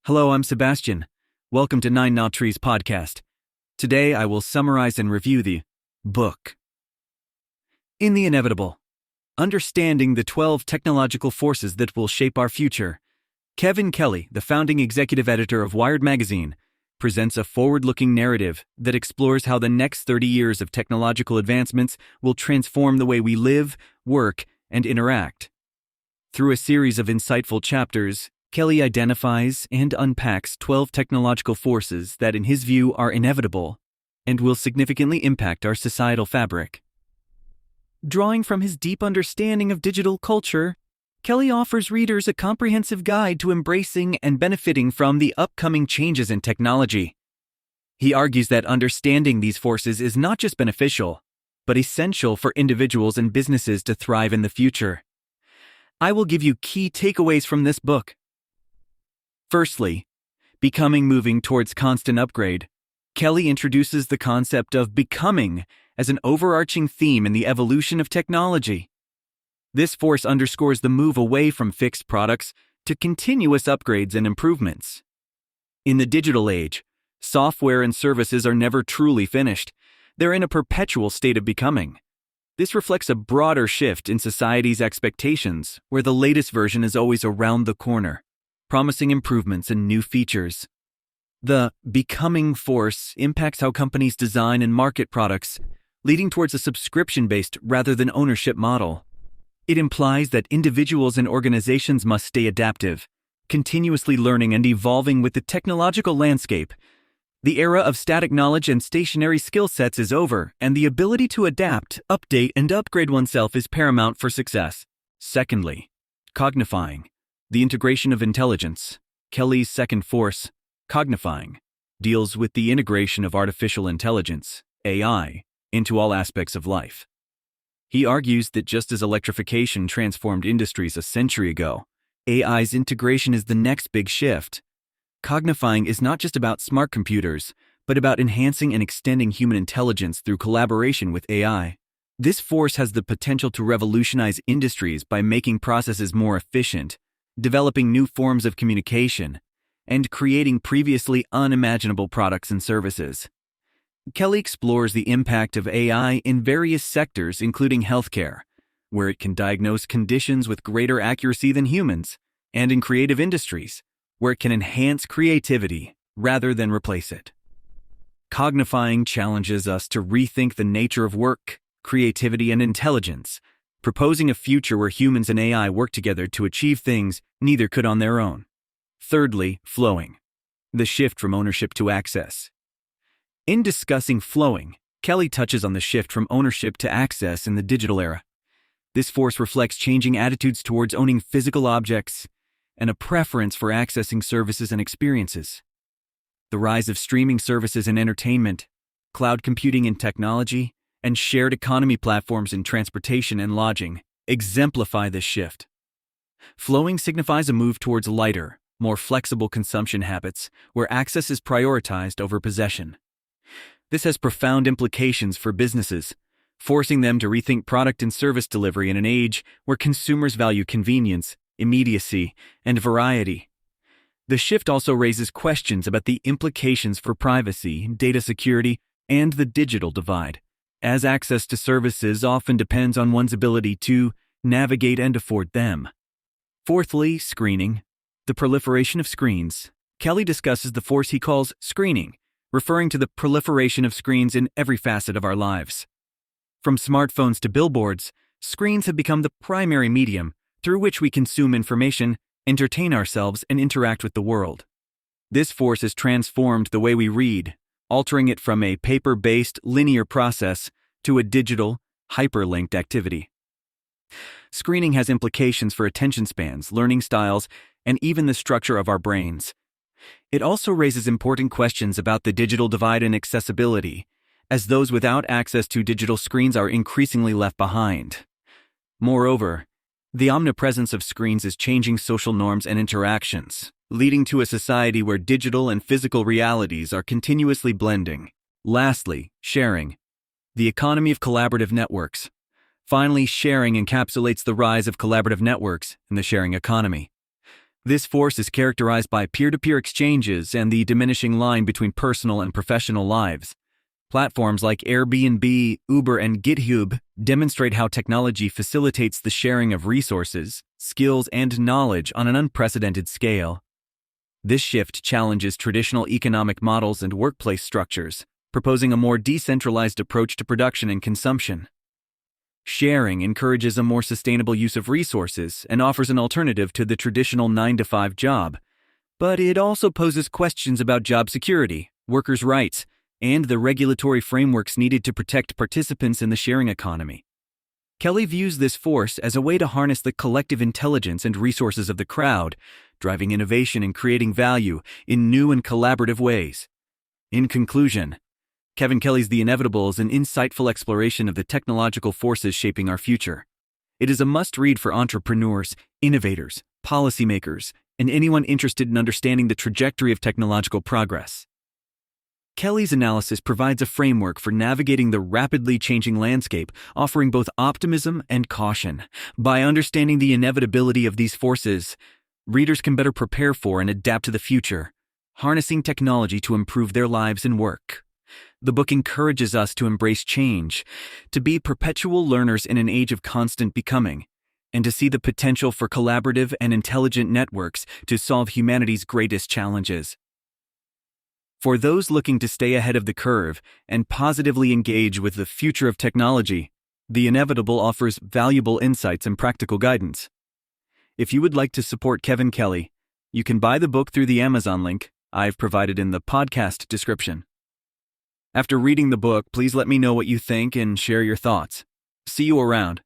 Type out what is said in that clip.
Hello, I'm Sebastian. Welcome to Nine Knob Trees podcast. Today I will summarize and review the book. In the Inevitable, Understanding the 12 Technological Forces That Will Shape Our Future, Kevin Kelly, the founding executive editor of Wired magazine, presents a forward-looking narrative that explores how the next 30 years of technological advancements will transform the way we live, work, and interact. Through a series of insightful chapters, Kelly identifies and unpacks 12 technological forces that, in his view, are inevitable and will significantly impact our societal fabric. Drawing from his deep understanding of digital culture, Kelly offers readers a comprehensive guide to embracing and benefiting from the upcoming changes in technology. He argues that understanding these forces is not just beneficial, but essential for individuals and businesses to thrive in the future. I will give you key takeaways from this book. Firstly, moving towards constant upgrade. Kelly introduces the concept of becoming as an overarching theme in the evolution of technology. This force underscores the move away from fixed products to continuous upgrades and improvements. In the digital age, software and services are never truly finished. They're in a perpetual state of becoming. This reflects a broader shift in society's expectations, where the latest version is always around the corner, promising improvements and new features. The becoming force impacts how companies design and market products, leading towards a subscription-based rather than ownership model. It implies that individuals and organizations must stay adaptive, continuously learning and evolving with the technological landscape. The era of static knowledge and stationary skill sets is over, and the ability to adapt, update, and upgrade oneself is paramount for success. Secondly, cognifying. The integration of intelligence. Kelly's second force, cognifying, deals with the integration of artificial intelligence, AI, into all aspects of life. He argues that just as electrification transformed industries a century ago, AI's integration is the next big shift. Cognifying is not just about smart computers, but about enhancing and extending human intelligence through collaboration with AI. This force has the potential to revolutionize industries by making processes more efficient, developing new forms of communication, and creating previously unimaginable products and services. Kelly explores the impact of AI in various sectors, including healthcare, where it can diagnose conditions with greater accuracy than humans, and in creative industries, where it can enhance creativity rather than replace it. Cognifying challenges us to rethink the nature of work, creativity, and intelligence, proposing a future where humans and AI work together to achieve things neither could on their own. Thirdly, flowing. The shift from ownership to access. In discussing flowing, Kelly touches on the shift from ownership to access in the digital era. This force reflects changing attitudes towards owning physical objects and a preference for accessing services and experiences. The rise of streaming services in entertainment, cloud computing and technology, and shared economy platforms in transportation and lodging exemplify this shift. Flowing signifies a move towards lighter, more flexible consumption habits where access is prioritized over possession. This has profound implications for businesses, forcing them to rethink product and service delivery in an age where consumers value convenience, immediacy, and variety. The shift also raises questions about the implications for privacy, data security, and the digital divide, as access to services often depends on one's ability to navigate and afford them. Fourthly, screening. The proliferation of screens. Kelly discusses the force he calls screening, referring to the proliferation of screens in every facet of our lives. From smartphones to billboards, screens have become the primary medium through which we consume information, entertain ourselves, and interact with the world. This force has transformed the way we read, altering it from a paper-based, linear process to a digital, hyperlinked activity. Screening has implications for attention spans, learning styles, and even the structure of our brains. It also raises important questions about the digital divide and accessibility, as those without access to digital screens are increasingly left behind. Moreover, the omnipresence of screens is changing social norms and interactions, leading to a society where digital and physical realities are continuously blending. Lastly, sharing. The economy of collaborative networks. Finally, sharing encapsulates the rise of collaborative networks in the sharing economy. This force is characterized by peer-to-peer exchanges and the diminishing line between personal and professional lives. Platforms like Airbnb, Uber, and GitHub demonstrate how technology facilitates the sharing of resources, skills, and knowledge on an unprecedented scale. This shift challenges traditional economic models and workplace structures, proposing a more decentralized approach to production and consumption. Sharing encourages a more sustainable use of resources and offers an alternative to the traditional 9-to-5 job, but it also poses questions about job security, workers' rights, and the regulatory frameworks needed to protect participants in the sharing economy. Kelly views this force as a way to harness the collective intelligence and resources of the crowd, driving innovation and creating value in new and collaborative ways. In conclusion, Kevin Kelly's The Inevitable is an insightful exploration of the technological forces shaping our future. It is a must-read for entrepreneurs, innovators, policymakers, and anyone interested in understanding the trajectory of technological progress. Kelly's analysis provides a framework for navigating the rapidly changing landscape, offering both optimism and caution. By understanding the inevitability of these forces, readers can better prepare for and adapt to the future, harnessing technology to improve their lives and work. The book encourages us to embrace change, to be perpetual learners in an age of constant becoming, and to see the potential for collaborative and intelligent networks to solve humanity's greatest challenges. For those looking to stay ahead of the curve and positively engage with the future of technology, The Inevitable offers valuable insights and practical guidance. If you would like to support Kevin Kelly, you can buy the book through the Amazon link I've provided in the podcast description. After reading the book, please let me know what you think and share your thoughts. See you around.